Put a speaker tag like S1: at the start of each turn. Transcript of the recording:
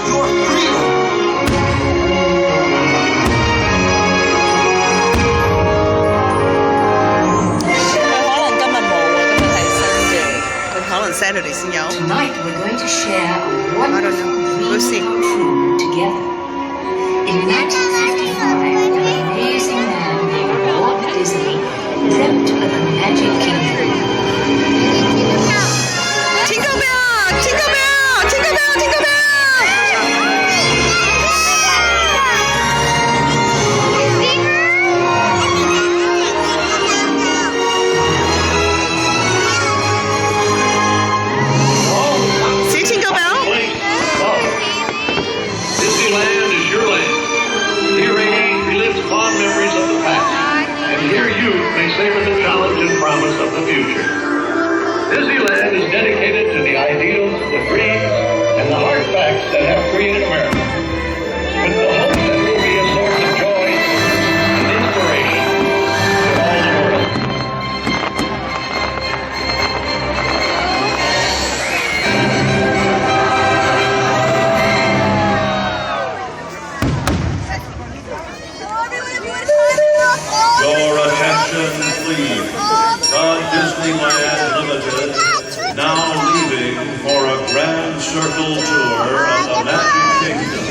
S1: your freedom.
S2: Saturday 先有。
S3: Tonight we're going to share a
S2: I don't
S3: wonderful
S2: know. We'll see.
S3: dream come true together. In 1955, an amazing man named Walt Disney dreamt of a magic kingdom.
S2: Jingle bell! Jingle bell! Jingle bell! Jingle bell! See Jingle bell?
S4: Disneyland is your land. Here Amy relives fond memories of the past. And here you may savor the challenge and promise of the future. Disneyland is dedicated to the ideals, the dreams, and the hard facts that have created America. With the hope that it will be a source of joy and inspiration to all the world.
S5: Your attention, please. The Disneyland Limited now leaving for a grand circle tour of the Magic Kingdom.